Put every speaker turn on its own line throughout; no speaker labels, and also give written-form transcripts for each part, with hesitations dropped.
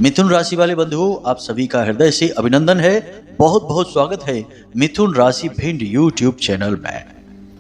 मिथुन राशि वाले बंधुओं, आप सभी का हृदय से अभिनंदन है। बहुत बहुत स्वागत है मिथुन राशि भिंड यूट्यूब चैनल में।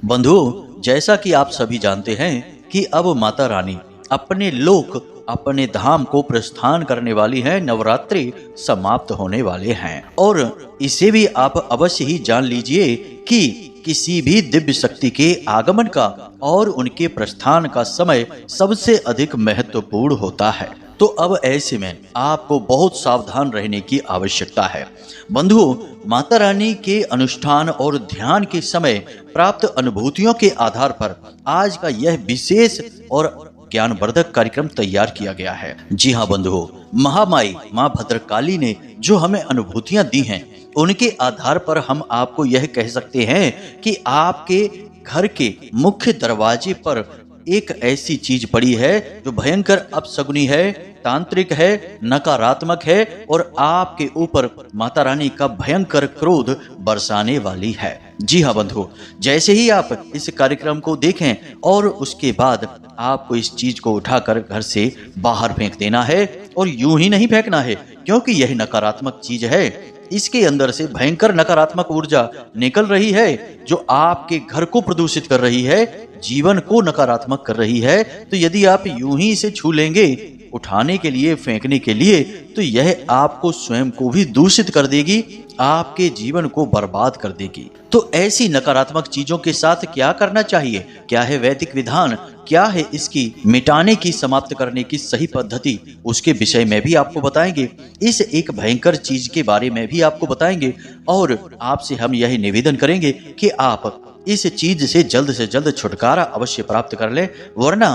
बंधुओं, जैसा कि आप सभी जानते हैं कि अब माता रानी अपने लोक अपने धाम को प्रस्थान करने वाली है। नवरात्रि समाप्त होने वाले हैं और इसे भी आप अवश्य ही जान लीजिए कि किसी भी दिव्य शक्ति के आगमन का और उनके प्रस्थान का समय सबसे अधिक महत्वपूर्ण होता है। तो अब ऐसे में आपको बहुत सावधान रहने की आवश्यकता है। बंधुओं, माता रानी के अनुष्ठान और ध्यान के समय प्राप्त अनुभूतियों के आधार पर आज का यह विशेष और ज्ञानवर्धक कार्यक्रम तैयार किया गया है। जी हाँ बंधुओं, महामाई माँ भद्रकाली ने जो हमें अनुभूतियां दी हैं, उनके आधार पर हम आपको यह कह सकते हैं कि आपके घर के मुख्य दरवाजे पर एक ऐसी चीज पड़ी है जो भयंकर अपशगुनी है, तांत्रिक है, नकारात्मक है और आपके ऊपर माता रानी का भयंकर क्रोध बरसाने वाली है। जी हाँ बंधुओं, जैसे ही आप इस कार्यक्रम को देखें और उसके बाद आपको इस चीज को उठाकर घर से बाहर फेंक देना है। और यूं ही नहीं फेंकना है, क्योंकि यह नकारात्मक चीज है। इसके अंदर से भयंकर नकारात्मक ऊर्जा निकल रही है जो आपके घर को प्रदूषित कर रही है, जीवन को नकारात्मक कर रही है। तो यदि आप यूं ही इसे छू लेंगे उठाने के लिए, फेंकने के लिए, तो यह आपको स्वयं को भी दूषित कर देगी, आपके जीवन को बर्बाद कर देगी। तो ऐसी नकारात्मक चीजों के साथ क्या करना चाहिए, क्या है वैदिक विधान, क्या है इसकी मिटाने की, समाप्त करने की सही पद्धति, उसके विषय में भी आपको बताएंगे। इस एक भयंकर चीज के बारे में भी आपको बताएंगे और आपसे हम यही निवेदन करेंगे कि आप इस चीज से जल्द छुटकारा अवश्य प्राप्त कर लें, वरना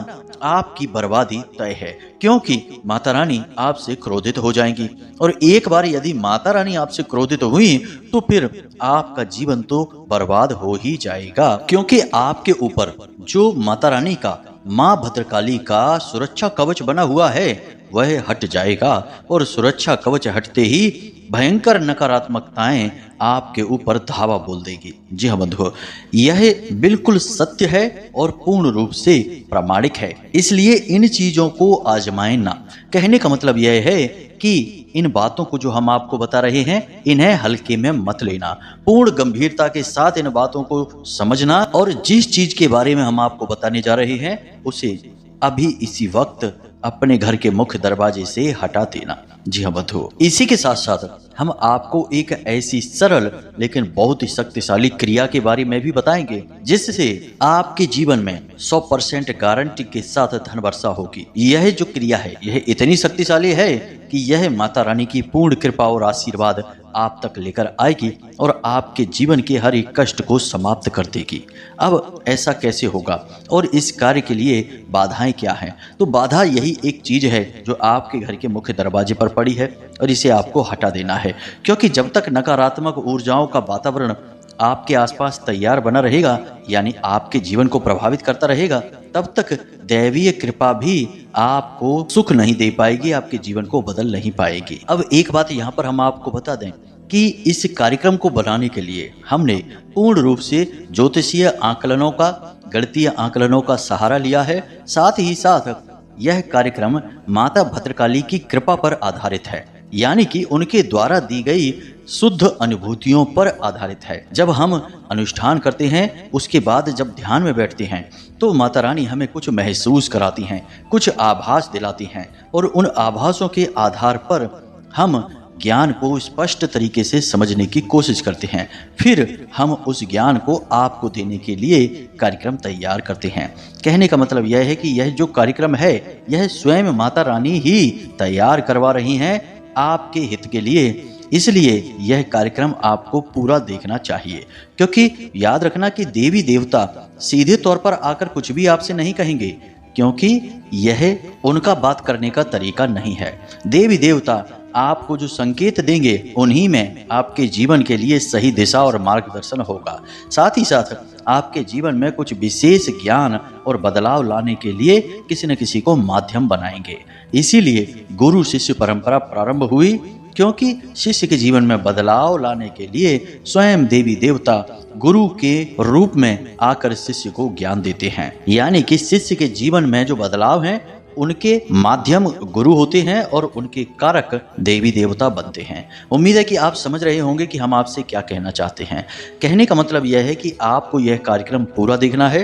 आपकी बर्बादी तय है। क्योंकि माता रानी आपसे क्रोधित हो जाएंगी और एक बार यदि माता रानी आपसे क्रोधित हुई तो फिर आपका जीवन तो बर्बाद हो ही जाएगा। क्योंकि आपके ऊपर जो माता रानी का, माँ भद्रकाली का सुरक्षा कवच बना हुआ है वह हट जाएगा और सुरक्षा कवच हटते ही भयंकर नकारात्मकताएं आपके ऊपर धावा बोल देगी। जी हाँ बंधुओं, यह बिल्कुल सत्य है और पूर्ण रूप से प्रामाणिक है, इसलिए इन चीजों को आजमाएं ना। कहने का मतलब यह है कि इन बातों को जो हम आपको बता रहे हैं, इन्हें हल्के में मत लेना, पूर्ण गंभीरता के साथ इन बातों को समझना और जिस चीज के बारे में हम आपको बताने जा रहे हैं उसे अभी इसी वक्त अपने घर के मुख्य दरवाजे से हटा देना। जी हाँ बंधुओं, इसी के साथ साथ हम आपको एक ऐसी सरल लेकिन बहुत ही शक्तिशाली क्रिया के बारे में भी बताएंगे जिससे आपके जीवन में 100% गारंटी के साथ धन वर्षा होगी। यह जो क्रिया है यह इतनी शक्तिशाली है कि यह माता रानी की पूर्ण कृपा और आशीर्वाद आप तक लेकर आएगी और आपके जीवन के हर एक कष्ट को समाप्त कर देगी। अब ऐसा कैसे होगा और इस कार्य के लिए बाधाएं क्या हैं? तो बाधा यही एक चीज है जो आपके घर के मुख्य दरवाजे पर पड़ी है और इसे आपको हटा देना है। क्योंकि जब तक नकारात्मक ऊर्जाओं का वातावरण आपके आसपास तैयार बना रहेगा, यानी आपके जीवन को प्रभावित करता रहेगा, तब तक दैवीय कृपा भी आपको सुख नहीं दे पाएगी, आपके जीवन को बदल नहीं पाएगी। अब एक बात यहाँ पर हम आपको बता दें कि इस कार्यक्रम को बनाने के लिए हमने पूर्ण रूप से ज्योतिषीय आकलनों का, गणितीय आकलनों का सहारा लिया है। साथ ही साथ यह कार्यक्रम माता भद्रकाली की कृपा पर आधारित है, यानी कि उनके द्वारा दी गई शुद्ध अनुभूतियों पर आधारित है। जब हम अनुष्ठान करते हैं, उसके बाद जब ध्यान में बैठते हैं, तो माता रानी हमें कुछ महसूस कराती हैं, कुछ आभास दिलाती हैं और उन आभासों के आधार पर हम ज्ञान को स्पष्ट तरीके से समझने की कोशिश करते हैं। फिर हम उस ज्ञान को आपको देने के लिए कार्यक्रम तैयार करते हैं। कहने का मतलब यह है कि यह जो कार्यक्रम है यह स्वयं माता रानी ही तैयार करवा रही हैं आपके हित के लिए। इसलिए यह कार्यक्रम आपको पूरा देखना चाहिए, क्योंकि याद रखना कि देवी देवता सीधे तौर पर आकर कुछ भी आपसे नहीं कहेंगे, क्योंकि यह उनका बात करने का तरीका नहीं है। देवी देवता आपको जो संकेत देंगे उन्हीं में आपके जीवन के लिए सही दिशा और मार्गदर्शन होगा। साथ ही साथ आपके जीवन में कुछ विशेष ज्ञान और बदलाव लाने के लिए किसी न किसी को माध्यम बनाएंगे। इसीलिए गुरु शिष्य परंपरा प्रारंभ हुई, क्योंकि शिष्य के जीवन में बदलाव लाने के लिए स्वयं देवी देवता गुरु के रूप में आकर शिष्य को ज्ञान देते हैं। यानी कि शिष्य के जीवन में जो बदलाव हैं उनके माध्यम गुरु होते हैं और उनके कारक देवी देवता बनते हैं। उम्मीद है कि आप समझ रहे होंगे कि हम आपसे क्या कहना चाहते हैं। कहने का मतलब यह है कि आपको यह कार्यक्रम पूरा देखना है,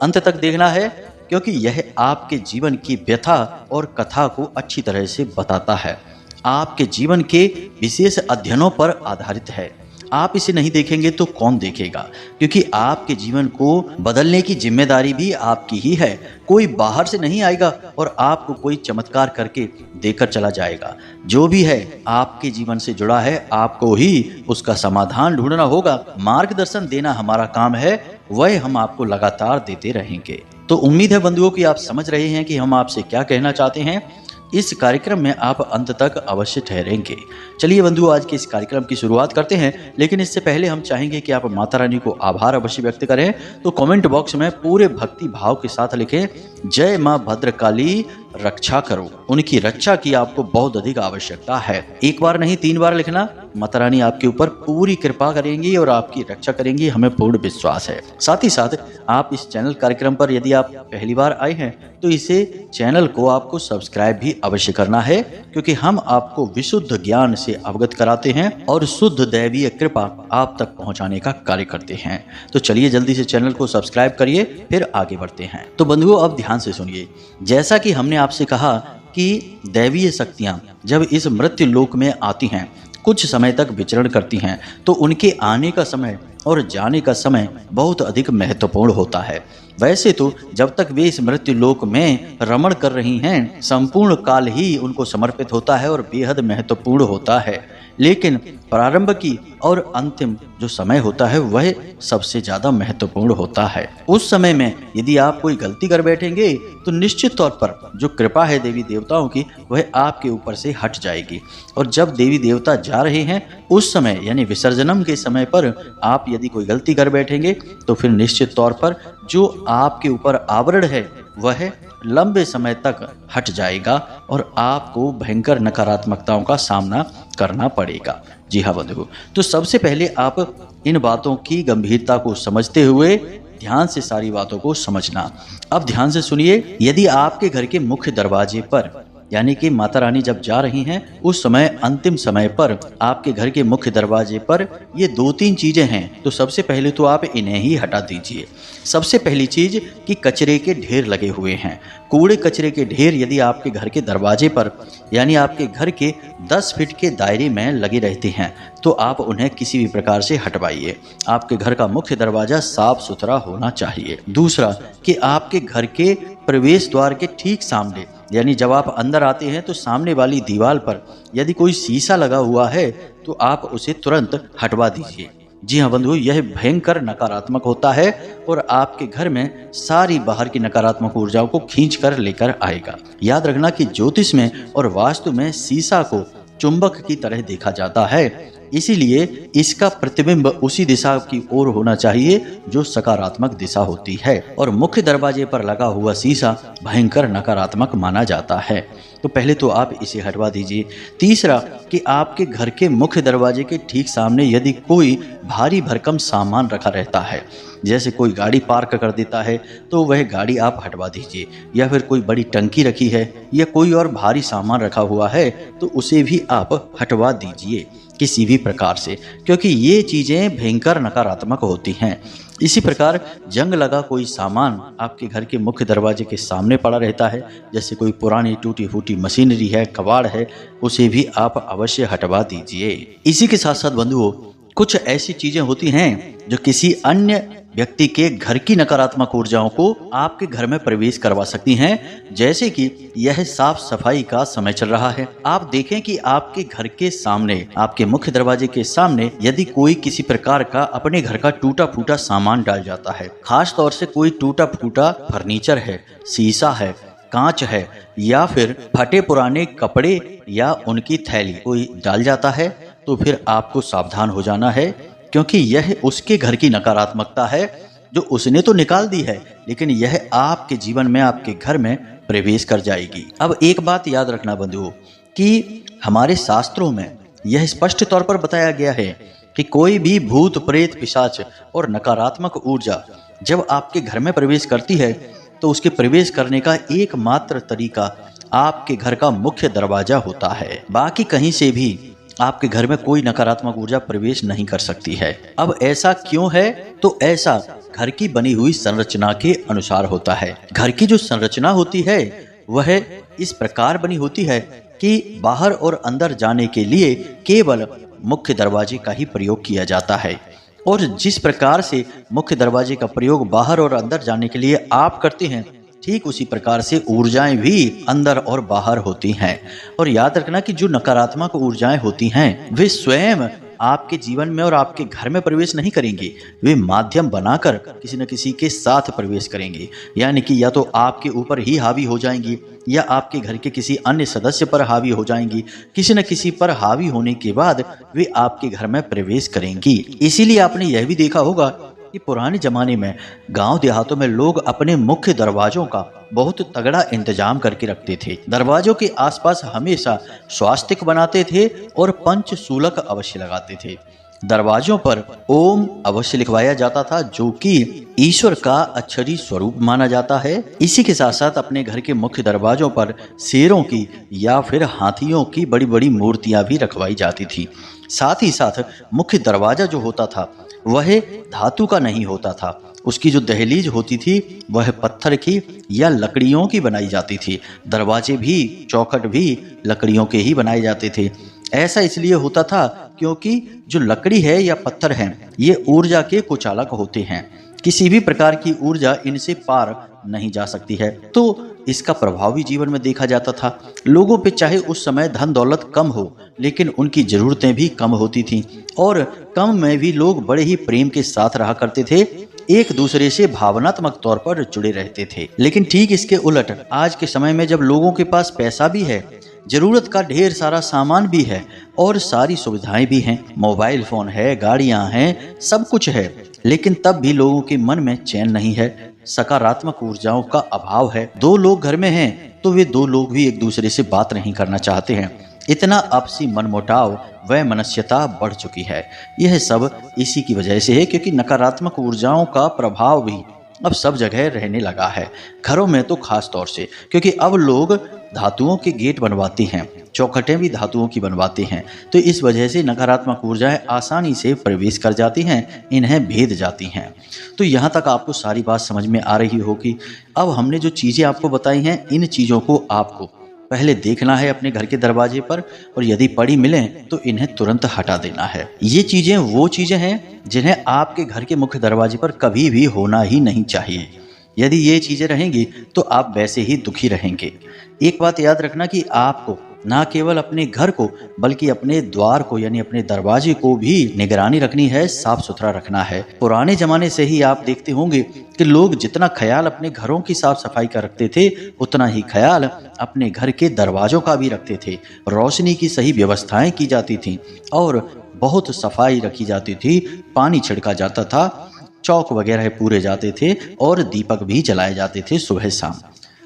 अंत तक देखना है, क्योंकि यह आपके जीवन की व्यथा और कथा को अच्छी तरह से बताता है। आपके जीवन के विशेष अध्ययनों पर आधारित है। आप इसे नहीं देखेंगे तो कौन देखेगा, क्योंकि आपके जीवन को बदलने की जिम्मेदारी भी आपकी ही है। कोई बाहर से नहीं आएगा और आपको कोई चमत्कार करके देकर चला जाएगा। जो भी है आपके जीवन से जुड़ा है, आपको ही उसका समाधान ढूंढना होगा। मार्गदर्शन देना हमारा काम है, वह हम आपको लगातार देते रहेंगे। तो उम्मीद है बंधुओं कि आप समझ रहे हैं कि हम आपसे क्या कहना चाहते हैं। इस कार्यक्रम में आप अंत तक अवश्य ठहरेंगे। चलिए बंधुओं, आज के इस कार्यक्रम की शुरुआत करते हैं, लेकिन इससे पहले हम चाहेंगे कि आप माता रानी को आभार अवश्य व्यक्त करें। तो कमेंट बॉक्स में पूरे भक्ति भाव के साथ लिखें, जय मां भद्रकाली रक्षा करो। उनकी रक्षा की आपको बहुत अधिक आवश्यकता है। एक बार नहीं 3 बार लिखना। माता रानी आपके ऊपर पूरी कृपा करेंगी और आपकी रक्षा करेंगी, हमें पूर्ण विश्वास है। साथ ही साथ आप इस चैनल कार्यक्रम पर यदि आप पहली बार आए हैं तो इसे चैनल को आपको सब्सक्राइब भी अवश्य करना है, क्योंकि हम आपको विशुद्ध ज्ञान से अवगत कराते हैं और शुद्ध दैवीय कृपा आप तक पहुंचाने का कार्य करते हैं। तो चलिए जल्दी से चैनल को सब्सक्राइब करिए, फिर आगे बढ़ते हैं। तो बंधुओं, अब ध्यान से सुनिए। जैसा कि हमने आपसे कहा कि दैवीय शक्तियां जब इस मृत्यु लोक में आती हैं, कुछ समय तक विचरण करती हैं, तो उनके आने का समय और जाने का समय बहुत अधिक महत्वपूर्ण होता है। वैसे तो जब तक वे इस मृत्यु लोक में रमण कर रही हैं, संपूर्ण काल ही उनको समर्पित होता है और बेहद महत्वपूर्ण होता है। लेकिन प्रारंभ की और अंतिम जो समय होता है वह सबसे ज्यादा महत्वपूर्ण होता है। उस समय में यदि आप कोई गलती कर बैठेंगे तो निश्चित तौर पर जो कृपा है देवी देवताओं की वह आपके ऊपर से हट जाएगी। और जब देवी देवता जा रहे हैं उस समय यानी विसर्जनम के समय पर आप यदि कोई गलती कर बैठेंगे तो फिर निश्चित तौर पर जो आपके ऊपर आवरण है वह लंबे समय तक हट जाएगा और आपको भयंकर नकारात्मकताओं का सामना करना पड़ेगा। जी हाँ बंधुओं, तो सबसे पहले आप इन बातों की गंभीरता को समझते हुए ध्यान से सारी बातों को समझना। अब ध्यान से सुनिए। यदि आपके घर के मुख्य दरवाजे पर यानी कि माता रानी जब जा रही हैं उस समय अंतिम समय पर आपके घर के मुख्य दरवाजे पर ये 2-3 चीजें हैं, तो सबसे पहले तो आप इन्हें ही हटा दीजिए। सबसे पहली चीज कि कचरे के ढेर लगे हुए हैं। कूड़े कचरे के ढेर यदि आपके घर के दरवाजे पर यानी आपके घर के 10 फीट के दायरे में लगे रहते हैं तो आप उन्हें किसी भी प्रकार से हटवाइए। आपके घर का मुख्य दरवाजा साफ सुथरा होना चाहिए। दूसरा कि आपके घर के प्रवेश द्वार के ठीक सामने यानी जब आप अंदर आते हैं तो सामने वाली दीवार पर यदि कोई शीशा लगा हुआ है तो आप उसे तुरंत हटवा दीजिए। जी हाँ बंधुओं, यह भयंकर नकारात्मक होता है और आपके घर में सारी बाहर की नकारात्मक ऊर्जाओं को खींच कर लेकर आएगा। याद रखना कि ज्योतिष में और वास्तु में शीशा को चुंबक की तरह देखा जाता है, इसीलिए इसका प्रतिबिंब उसी दिशा की ओर होना चाहिए जो सकारात्मक दिशा होती है और मुख्य दरवाजे पर लगा हुआ शीशा भयंकर नकारात्मक माना जाता है। तो पहले तो आप इसे हटवा दीजिए। तीसरा कि आपके घर के मुख्य दरवाजे के ठीक सामने यदि कोई भारी भरकम सामान रखा रहता है, जैसे कोई गाड़ी पार्क कर देता है तो वह गाड़ी आप हटवा दीजिए, या फिर कोई बड़ी टंकी रखी है या कोई और भारी सामान रखा हुआ है तो उसे भी आप हटवा दीजिए किसी भी प्रकार से, क्योंकि ये चीज़ें भयंकर नकारात्मक होती हैं। इसी प्रकार जंग लगा कोई सामान आपके घर के मुख्य दरवाजे के सामने पड़ा रहता है, जैसे कोई पुरानी टूटी फूटी मशीनरी है, कबाड़ है, उसे भी आप अवश्य हटवा दीजिए। इसी के साथ साथ बंधुओं, कुछ ऐसी चीजें होती हैं जो किसी अन्य व्यक्ति के घर की नकारात्मक ऊर्जाओं को आपके घर में प्रवेश करवा सकती हैं। जैसे कि यह साफ सफाई का समय चल रहा है, आप देखें कि आपके घर के सामने, आपके मुख्य दरवाजे के सामने यदि कोई किसी प्रकार का अपने घर का टूटा फूटा सामान डाल जाता है, खास तौर से कोई टूटा फूटा फर्नीचर है, शीशा है, कांच है, या फिर फटे पुराने कपड़े या उनकी थैली कोई डाल जाता है, तो फिर आपको सावधान हो जाना है, क्योंकि यह उसके घर की नकारात्मकता है जो उसने तो निकाल दी है, लेकिन यह आपके जीवन में, आपके घर में प्रवेश कर जाएगी। अब एक बात याद रखना बंधुओं कि हमारे शास्त्रों में यह स्पष्ट तौर पर बताया गया है कि कोई भी भूत प्रेत पिशाच और नकारात्मक ऊर्जा जब आपके घर में प्रवेश करती है तो उसके प्रवेश करने का एकमात्र तरीका आपके घर का मुख्य दरवाजा होता है। बाकी कहीं से भी आपके घर में कोई नकारात्मक ऊर्जा प्रवेश नहीं कर सकती है। अब ऐसा क्यों है? तो ऐसा घर की बनी हुई संरचना के अनुसार होता है। घर की जो संरचना होती है वह इस प्रकार बनी होती है कि बाहर और अंदर जाने के लिए केवल मुख्य दरवाजे का ही प्रयोग किया जाता है। और जिस प्रकार से मुख्य दरवाजे का प्रयोग बाहर और अंदर जाने के लिए आप करते हैं, ठीक उसी प्रकार से ऊर्जाएं भी अंदर और बाहर होती हैं। और याद रखना कि जो नकारात्मक ऊर्जाएं होती हैं वे स्वयं आपके जीवन में और आपके घर में प्रवेश नहीं करेंगी, वे माध्यम बनाकर किसी न किसी के साथ प्रवेश करेंगे। यानी कि या तो आपके ऊपर ही हावी हो जाएंगी या आपके घर के किसी अन्य सदस्य पर हावी हो जाएंगी। किसी न किसी पर हावी होने के बाद वे आपके घर में प्रवेश करेंगी। इसीलिए आपने यह भी देखा होगा कि पुराने जमाने में गांव देहातों में लोग अपने मुख्य दरवाजों का बहुत तगड़ा इंतजाम करके रखते थे। दरवाजों के आसपास हमेशा स्वास्तिक बनाते थे और पंचशूलक अवश्य लगाते थे। दरवाजों पर ओम अवश्य लिखवाया जाता था, जो कि ईश्वर का अक्षरी स्वरूप माना जाता है। इसी के साथ साथ अपने घर के मुख्य दरवाजों पर शेरों की या फिर हाथियों की बड़ी बड़ी मूर्तियां भी रखवाई जाती थी। साथ ही साथ मुख्य दरवाजा जो होता था वह धातु का नहीं होता था। उसकी जो दहलीज होती थी वह पत्थर की या लकड़ियों की बनाई जाती थी। दरवाजे भी, चौखट भी लकड़ियों के ही बनाए जाते थे। ऐसा इसलिए होता था क्योंकि जो लकड़ी है या पत्थर है ये ऊर्जा के कुचालक होते हैं। किसी भी प्रकार की ऊर्जा इनसे पार नहीं जा सकती है। तो इसका प्रभाव भी जीवन में देखा जाता था। लोगों पे चाहे उस समय धन दौलत कम हो, लेकिन उनकी जरूरतें भी कम होती थीं और कम में भी लोग बड़े ही प्रेम के साथ रहा करते थे, एक दूसरे से भावनात्मक तौर पर जुड़े रहते थे। लेकिन ठीक इसके उलट आज के समय में जब लोगों के पास पैसा भी है, जरूरत का ढेर सारा सामान भी है और सारी सुविधाएं भी हैं, मोबाइल फोन है, गाड़ियां हैं, सब कुछ है, लेकिन तब भी लोगों के मन में चैन नहीं है, सकारात्मक ऊर्जाओं का अभाव है। दो लोग घर में हैं तो वे दो लोग भी एक दूसरे से बात नहीं करना चाहते हैं। इतना आपसी मनमुटाव व मनस्यता बढ़ चुकी है। यह सब इसी की वजह से है क्योंकि नकारात्मक ऊर्जाओं का प्रभाव भी अब सब जगह रहने लगा है, घरों में तो खास तौर से, क्योंकि अब लोग धातुओं के गेट बनवाते हैं, चौखटें भी धातुओं की बनवाते हैं। तो इस वजह से नकारात्मक ऊर्जाएं आसानी से प्रवेश कर जाती हैं, इन्हें भेद जाती हैं। तो यहाँ तक आपको सारी बात समझ में आ रही होगी। अब हमने जो चीज़ें आपको बताई हैं, इन चीज़ों को आपको पहले देखना है अपने घर के दरवाजे पर, और यदि पड़ी मिलें तो इन्हें तुरंत हटा देना है। ये चीज़ें वो चीज़ें हैं जिन्हें आपके घर के मुख्य दरवाजे पर कभी भी होना ही नहीं चाहिए। यदि ये चीज़ें रहेंगी तो आप वैसे ही दुखी रहेंगे। एक बात याद रखना कि आपको ना केवल अपने घर को बल्कि अपने द्वार को यानी अपने दरवाजे को भी निगरानी रखनी है, साफ सुथरा रखना है। पुराने जमाने से ही आप देखते होंगे कि लोग जितना ख्याल अपने घरों की साफ सफाई का रखते थे, उतना ही ख्याल अपने घर के दरवाजों का भी रखते थे। रोशनी की सही व्यवस्थाएं की जाती थी और बहुत सफाई रखी जाती थी, पानी छिड़का जाता था, चौक वगैरह पूरे जाते थे और दीपक भी जलाए जाते थे सुबह शाम।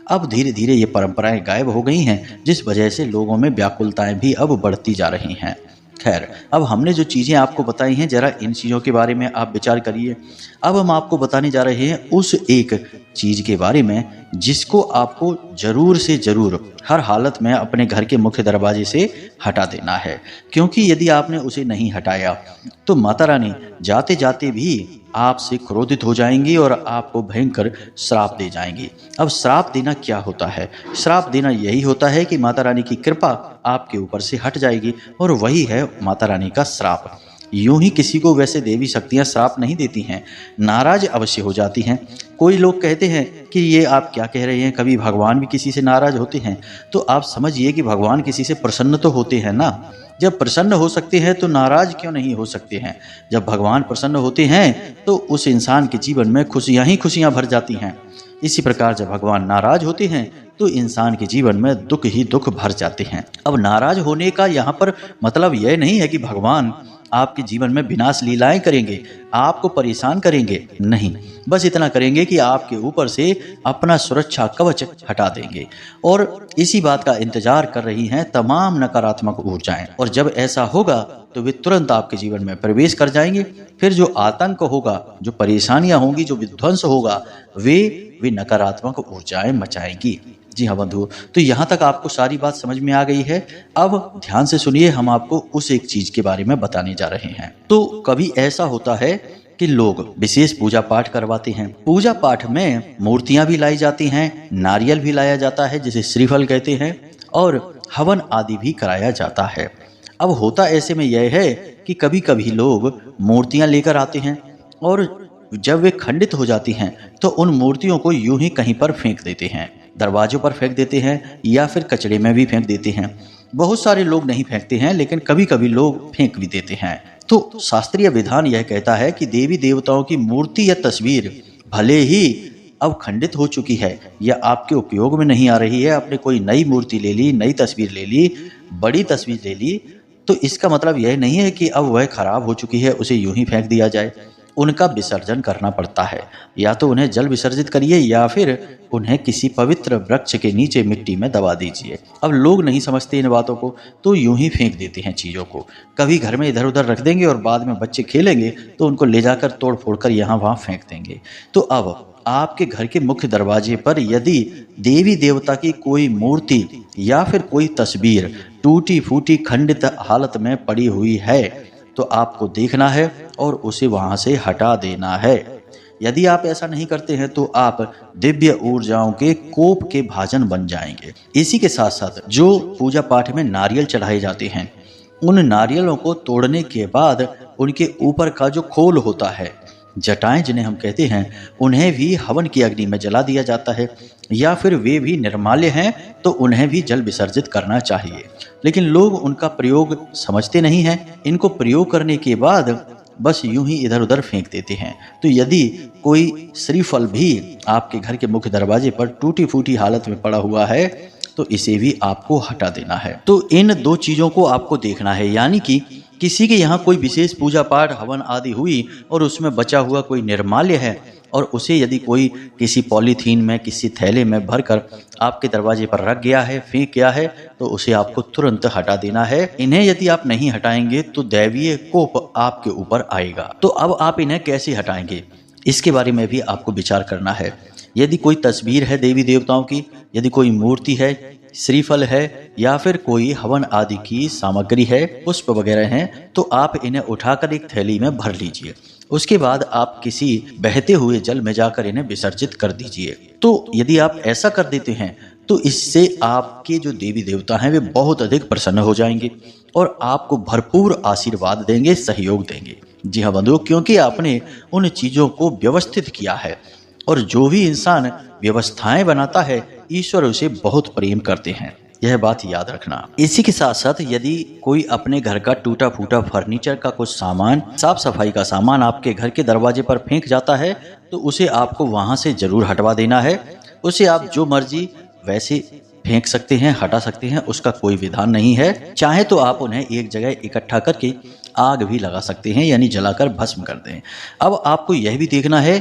अब धीरे धीरे ये परंपराएं गायब हो गई हैं, जिस वजह से लोगों में व्याकुलताएं भी अब बढ़ती जा रही हैं। खैर, अब हमने जो चीज़ें आपको बताई हैं, जरा इन चीज़ों के बारे में आप विचार करिए। अब हम आपको बताने जा रहे हैं उस एक चीज़ के बारे में जिसको आपको ज़रूर से ज़रूर हर हालत में अपने घर के मुख्य दरवाजे से हटा देना है, क्योंकि यदि आपने उसे नहीं हटाया तो माता रानी जाते जाते भी आपसे क्रोधित हो जाएंगी और आपको भयंकर श्राप दे जाएंगी। अब श्राप देना क्या होता है? श्राप देना यही होता है कि माता रानी की कृपा आपके ऊपर से हट जाएगी, और वही है माता रानी का श्राप। यूं ही किसी को वैसे देवी शक्तियां श्राप नहीं देती हैं, नाराज अवश्य हो जाती हैं। कोई लोग कहते हैं कि ये आप क्या कह रहे हैं, कभी भगवान भी किसी से नाराज होते हैं? तो आप समझिए कि भगवान किसी से प्रसन्न तो होते हैं ना। जब प्रसन्न हो सकते हैं तो नाराज क्यों नहीं हो सकते हैं? जब भगवान प्रसन्न होते हैं तो उस इंसान के जीवन में खुशियां ही खुशियां भर जाती हैं। इसी प्रकार जब भगवान नाराज होते हैं तो इंसान के जीवन में दुख ही दुख भर जाते हैं। अब नाराज होने का यहाँ पर मतलब यह नहीं है कि भगवान आपके जीवन में विनाश लीलाएं करेंगे, आपको परेशान करेंगे नहीं, बस इतना करेंगे कि आपके ऊपर से अपना सुरक्षा कवच हटा देंगे। और इसी बात का इंतजार कर रही हैं तमाम नकारात्मक ऊर्जाएं, और जब ऐसा होगा तो वे तुरंत आपके जीवन में प्रवेश कर जाएंगे। फिर जो आतंक होगा, जो परेशानियां होंगी, जो विध्वंस होगा, वे नकारात्मक ऊर्जाएं मचाएंगी। जी हाँ बंधु, तो यहाँ तक आपको सारी बात समझ में आ गई है। अब ध्यान से सुनिए, हम आपको उस एक चीज के बारे में बताने जा रहे हैं। तो कभी ऐसा होता है कि लोग विशेष पूजा पाठ करवाते हैं। पूजा पाठ में मूर्तियां भी लाई जाती हैं, नारियल भी लाया जाता है जिसे श्रीफल कहते हैं, और हवन आदि भी कराया जाता है। अब होता ऐसे में यह है कि कभी कभी लोग मूर्तियां लेकर आते हैं और जब वे खंडित हो जाती हैं तो उन मूर्तियों को यूं ही कहीं पर फेंक देते हैं, दरवाजों पर फेंक देते हैं या फिर कचरे में भी फेंक देते हैं। बहुत सारे लोग नहीं फेंकते हैं, लेकिन कभी कभी लोग फेंक भी देते हैं। तो शास्त्रीय विधान यह कहता है कि देवी देवताओं की मूर्ति या तस्वीर भले ही अब खंडित हो चुकी है या आपके उपयोग में नहीं आ रही है, आपने कोई नई मूर्ति ले ली, नई तस्वीर ले ली, बड़ी तस्वीर ले ली, तो इसका मतलब यह नहीं है कि अब वह खराब हो चुकी है, उसे यूं ही फेंक दिया जाए। उनका विसर्जन करना पड़ता है। या तो उन्हें जल विसर्जित करिए या फिर उन्हें किसी पवित्र वृक्ष के नीचे मिट्टी में दबा दीजिए। अब लोग नहीं समझते इन बातों को, तो यूं ही फेंक देते हैं चीज़ों को। कभी घर में इधर उधर रख देंगे और बाद में बच्चे खेलेंगे तो उनको ले जाकर तोड़ फोड़ कर यहाँ वहाँ फेंक देंगे। तो अब आपके घर के मुख्य दरवाजे पर यदि देवी देवता की कोई मूर्ति या फिर कोई तस्वीर टूटी फूटी खंडित हालत में पड़ी हुई है तो आपको देखना है और उसे वहां से हटा देना है। यदि आप ऐसा नहीं करते हैं तो आप दिव्य ऊर्जाओं के कोप के भाजन बन जाएंगे। इसी के साथ साथ जो पूजा पाठ में नारियल चढ़ाए जाते हैं, उन नारियलों को तोड़ने के बाद उनके ऊपर का जो खोल होता है, जटाएं जिन्हें हम कहते हैं, उन्हें भी हवन की अग्नि में जला दिया जाता है। या फिर वे भी निर्माल्य हैं तो उन्हें भी जल विसर्जित करना चाहिए। लेकिन लोग उनका प्रयोग समझते नहीं हैं। इनको प्रयोग करने के बाद बस यूं ही इधर उधर फेंक देते हैं। तो यदि कोई श्रीफल भी आपके घर के मुख्य दरवाजे पर टूटी फूटी हालत में पड़ा हुआ है तो इसे भी आपको हटा देना है। तो इन दो चीजों को आपको देखना है, यानी कि किसी के यहाँ कोई विशेष पूजा पाठ हवन आदि हुई और उसमें बचा हुआ कोई निर्माल्य है और उसे यदि कोई किसी पॉलीथीन में, किसी थैले में भरकर आपके दरवाजे पर रख गया है, फेंक गया है, तो उसे आपको तुरंत हटा देना है। इन्हें यदि आप नहीं हटाएंगे तो दैवीय कोप आपके ऊपर आएगा। तो अब आप इन्हें कैसे हटाएंगे, इसके बारे में भी आपको विचार करना है। यदि कोई तस्वीर है देवी देवताओं की, यदि कोई मूर्ति है, श्रीफल है या फिर कोई हवन आदि की सामग्री है, पुष्प वगैरह हैं, तो आप इन्हें उठाकर एक थैली में भर लीजिए। उसके बाद आप किसी बहते हुए जल में जाकर इन्हें विसर्जित कर दीजिए। तो यदि आप ऐसा कर देते हैं तो इससे आपके जो देवी देवता हैं वे बहुत अधिक प्रसन्न हो जाएंगे और आपको भरपूर आशीर्वाद देंगे, सहयोग देंगे। जी हाँ बंधुओं, क्योंकि आपने उन चीजों को व्यवस्थित किया है और जो भी इंसान व्यवस्थाएं बनाता है ईश्वर उसे बहुत प्रेम करते हैं, यह बात याद रखना। इसी के साथ साथ यदि कोई अपने घर का टूटा फूटा फर्नीचर का कुछ सामान, साफ सफाई का सामान आपके घर के दरवाजे पर फेंक जाता है तो उसे आपको वहां से जरूर हटवा देना है। उसे आप जो मर्जी वैसे फेंक सकते हैं, हटा सकते हैं, उसका कोई विधान नहीं है। चाहे तो आप उन्हें एक जगह इकट्ठा करके आग भी लगा सकते हैं, यानी जलाकर भस्म कर दें। अब आपको यह भी देखना है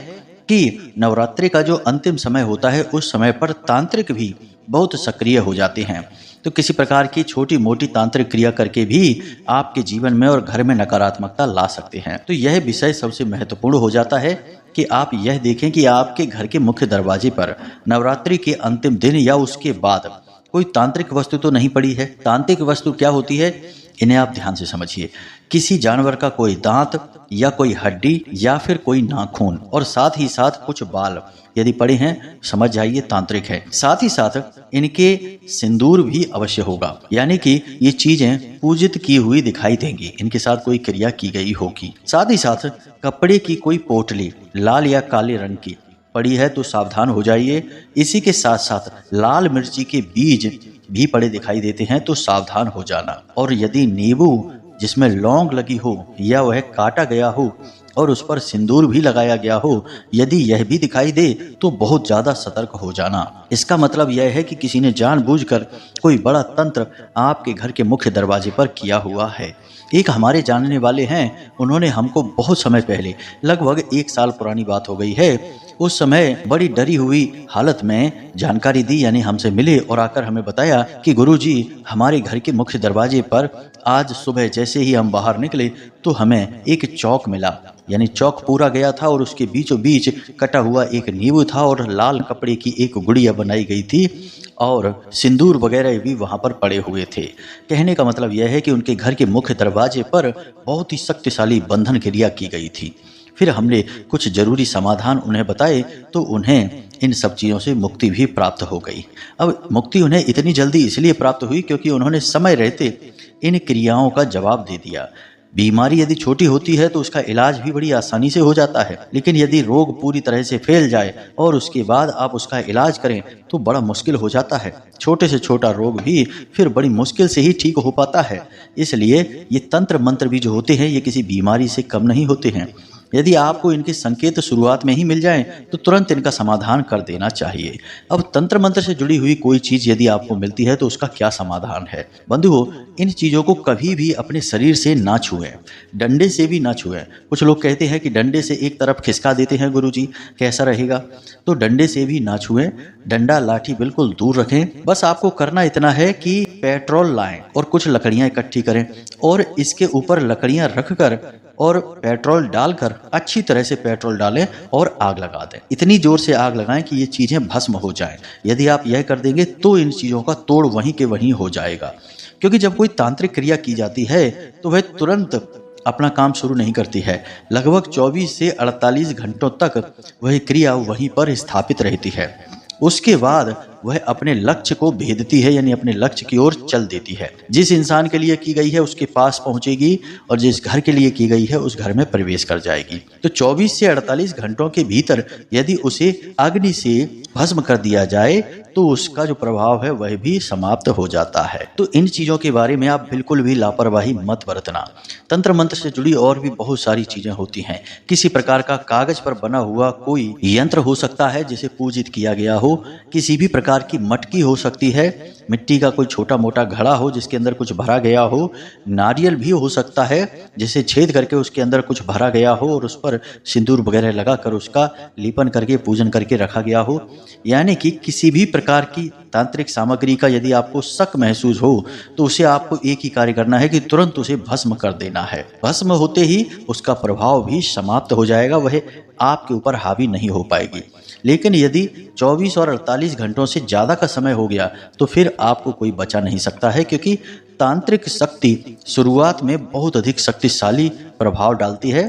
कि नवरात्रि का जो अंतिम समय होता है उस समय पर तांत्रिक भी बहुत सक्रिय हो जाते हैं। तो किसी प्रकार की छोटी मोटी तांत्रिक क्रिया करके भी आपके जीवन में और घर में नकारात्मकता ला सकते हैं। तो यह विषय सबसे महत्वपूर्ण हो जाता है कि आप यह देखें कि आपके घर के मुख्य दरवाजे पर नवरात्रि के अंतिम दिन या उसके बाद कोई तांत्रिक वस्तु तो नहीं पड़ी है। तांत्रिक वस्तु क्या होती है, इन्हें आप ध्यान से समझिए। किसी जानवर का कोई दांत या कोई हड्डी या फिर कोई नाखून और साथ ही साथ कुछ बाल यदि पड़े हैं, समझ जाइए तांत्रिक है। साथ ही साथ इनके सिंदूर भी अवश्य होगा, यानी कि ये चीजें पूजित की हुई दिखाई देंगी, इनके साथ कोई क्रिया की गई होगी। साथ ही साथ कपड़े की कोई पोटली लाल या काले रंग की पड़ी है तो सावधान हो जाइए। इसी के साथ साथ लाल मिर्ची के बीज भी पड़े दिखाई देते हैं तो सावधान हो जाना। और यदि नींबू जिसमें लौंग लगी हो या वह काटा गया हो और उस पर सिंदूर भी लगाया गया हो, यदि यह भी दिखाई दे तो बहुत ज्यादा सतर्क हो जाना। इसका मतलब यह है कि किसी ने जानबूझकर कोई बड़ा तंत्र आपके घर के मुख्य दरवाजे पर किया हुआ है। एक हमारे जानने वाले हैं, उन्होंने हमको बहुत समय पहले, लगभग 1 साल पुरानी बात हो गई है, उस समय बड़ी डरी हुई हालत में जानकारी दी, यानी हमसे मिले और आकर हमें बताया कि गुरुजी, हमारे घर के मुख्य दरवाजे पर आज सुबह जैसे ही हम बाहर निकले तो हमें एक चौक मिला। यानी चौक पूरा गया था और उसके बीचों बीच कटा हुआ एक नींबू था और लाल कपड़े की एक गुड़िया बनाई गई थी और सिंदूर वगैरह भी वहां पर पड़े हुए थे। कहने का मतलब यह है कि उनके घर के मुख्य दरवाजे पर बहुत ही शक्तिशाली बंधन क्रिया की गई थी। फिर हमने कुछ जरूरी समाधान उन्हें बताए तो उन्हें इन सब चीज़ों से मुक्ति भी प्राप्त हो गई। अब मुक्ति उन्हें इतनी जल्दी इसलिए प्राप्त हुई क्योंकि उन्होंने समय रहते इन क्रियाओं का जवाब दे दिया। बीमारी यदि छोटी होती है तो उसका इलाज भी बड़ी आसानी से हो जाता है, लेकिन यदि रोग पूरी तरह से फैल जाए और उसके बाद आप उसका इलाज करें तो बड़ा मुश्किल हो जाता है। छोटे से छोटा रोग भी फिर बड़ी मुश्किल से ही ठीक हो पाता है। इसलिए ये तंत्र मंत्र भी जो होते हैं ये किसी बीमारी से कम नहीं होते हैं। यदि आपको इनके संकेत शुरुआत में ही मिल जाएं तो तुरंत इनका समाधान कर देना चाहिए। अब तंत्र मंत्र से जुड़ी हुई कोई चीज यदि आपको मिलती है तो उसका क्या समाधान है? बंधुओं, इन चीजों को कभी भी अपने शरीर से ना छुएं, डंडे से भी ना छुएं। कुछ लोग कहते हैं कि डंडे से एक तरफ खिसका देते हैं गुरुजी, कैसा रहेगा? तो डंडे से भी ना छुएं, डंडा लाठी बिल्कुल दूर रखें। बस आपको करना इतना है कि पेट्रोल लाएं और कुछ लकड़ियां इकट्ठी करें और इसके ऊपर लकड़ियां रखकर और पेट्रोल डालकर अच्छी तरह से पेट्रोल डालें और आग लगा दें। इतनी जोर से आग लगाएं कि ये चीजें भस्म हो जाएं। यदि आप यह कर देंगे तो इन चीजों का तोड़ वहीं के वहीं हो जाएगा। क्योंकि जब कोई तांत्रिक क्रिया की जाती है तो वह तुरंत अपना काम शुरू नहीं करती है। लगभग 24 से 48 घंटों तक वह क्रिया वहीं पर स्थापित रहती है। उसके बाद वह अपने लक्ष्य को भेदती है, यानी अपने लक्ष्य की ओर चल देती है। जिस इंसान के लिए की गई है उसके पास पहुंचेगी और जिस घर के लिए की गई है उस घर में प्रवेश कर जाएगी। तो 24 से 48 घंटों के भीतर यदि उसे अग्नि से भस्म कर दिया जाए तो उसका जो प्रभाव है वह भी समाप्त हो जाता है। तो इन चीजों के बारे में आप बिल्कुल भी लापरवाही मत बरतना। तंत्र मंत्र से जुड़ी और भी बहुत सारी चीजें होती हैं। किसी प्रकार का कागज पर बना हुआ कोई यंत्र हो सकता है जिसे पूजित किया गया हो, किसी भी प्रकार की मटकी हो सकती है, मिट्टी का कोई छोटा मोटा घड़ा हो जिसके अंदर कुछ भरा गया हो, नारियल भी हो सकता है जिसे छेद करके उसके अंदर कुछ भरा गया हो और उस पर सिंदूर वगैरह लगाकर उसका लेपन करके पूजन करके रखा गया हो। यानी कि किसी भी प्रकार की तांत्रिक सामग्री का यदि आपको शक महसूस हो तो उसे आपको एक ही कार्य करना है कि तुरंत उसे भस्म कर देना है। भस्म होते ही उसका प्रभाव भी समाप्त हो जाएगा, वह आपके ऊपर हावी नहीं हो पाएगी। लेकिन यदि 24 और 48 घंटों से ज़्यादा का समय हो गया तो फिर आपको कोई बचा नहीं सकता है, क्योंकि तांत्रिक शक्ति शुरुआत में बहुत अधिक शक्तिशाली प्रभाव डालती है,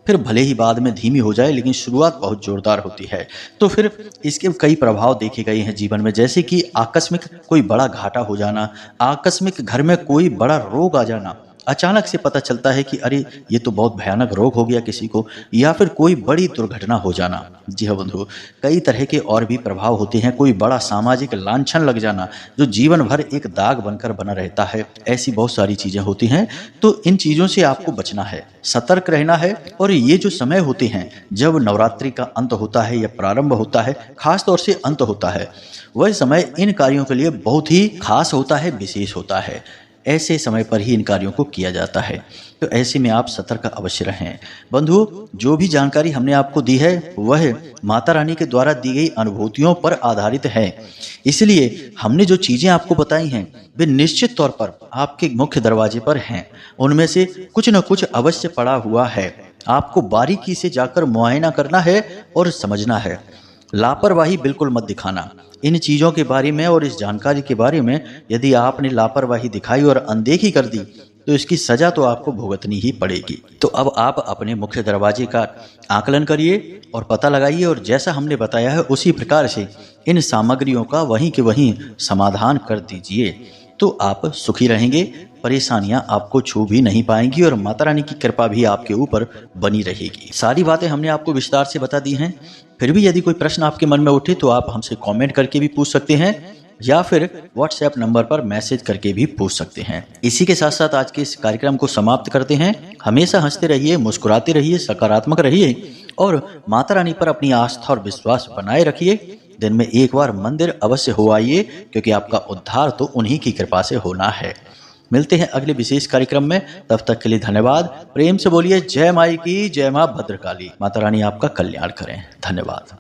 फिर भले ही बाद में धीमी हो जाए लेकिन शुरुआत बहुत जोरदार होती है। तो फिर इसके कई प्रभाव देखे गए हैं जीवन में, जैसे कि आकस्मिक कोई बड़ा घाटा हो जाना, आकस्मिक घर में कोई बड़ा रोग आ जाना, अचानक से पता चलता है कि अरे ये तो बहुत भयानक रोग हो गया किसी को, या फिर कोई बड़ी दुर्घटना हो जाना। जी हाँ बंधु, कई तरह के और भी प्रभाव होते हैं। कोई बड़ा सामाजिक लांछन लग जाना जो जीवन भर एक दाग बनकर बना रहता है, ऐसी बहुत सारी चीजें होती हैं। तो इन चीजों से आपको बचना है, सतर्क रहना है। और ये जो समय होते हैं जब नवरात्रि का अंत होता है या प्रारंभ होता है, खास तौर से अंत होता है, वह समय इन कार्यों के लिए बहुत ही खास होता है, विशेष होता है। ऐसे समय पर ही इन कार्यों को किया जाता है। तो ऐसे में आप सतर्क अवश्य रहें। बंधु, जो भी जानकारी हमने आपको दी है वह माता रानी के द्वारा दी गई अनुभूतियों पर आधारित है, इसलिए हमने जो चीजें आपको बताई हैं वे निश्चित तौर पर आपके मुख्य दरवाजे पर हैं। उनमें से कुछ न कुछ अवश्य पड़ा हुआ है, आपको बारीकी से जाकर मुआयना करना है और समझना है। लापरवाही बिल्कुल मत दिखाना। इन चीज़ों के बारे में और इस जानकारी के बारे में यदि आपने लापरवाही दिखाई और अनदेखी कर दी तो इसकी सजा तो आपको भुगतनी ही पड़ेगी। तो अब आप अपने मुख्य दरवाजे का आकलन करिए और पता लगाइए और जैसा हमने बताया है उसी प्रकार से इन सामग्रियों का वहीं के वहीं समाधान कर दीजिए, तो आप सुखी रहेंगे, परेशानियां आपको छू भी नहीं पाएंगी और माता रानी की कृपा भी आपके ऊपर बनी रहेगी। सारी बातें हमने आपको विस्तार से बता दी हैं। फिर भी यदि कोई प्रश्न आपके मन में उठे तो आप हमसे कमेंट करके भी पूछ सकते हैं। या फिर व्हाट्सएप नंबर पर मैसेज करके भी पूछ सकते हैं। इसी के साथ साथ आज के इस कार्यक्रम को समाप्त करते हैं। हमेशा हंसते रहिए, मुस्कुराते रहिए, सकारात्मक रहिए और माता रानी पर अपनी आस्था और विश्वास बनाए रखिए। दिन में एक बार मंदिर अवश्य हो आइए, क्योंकि आपका उद्धार तो उन्हीं की कृपा से होना है। मिलते हैं अगले विशेष कार्यक्रम में, तब तक के लिए धन्यवाद। प्रेम से बोलिए जय माई की, जय मां भद्रकाली। माता रानी आपका कल्याण करें। धन्यवाद।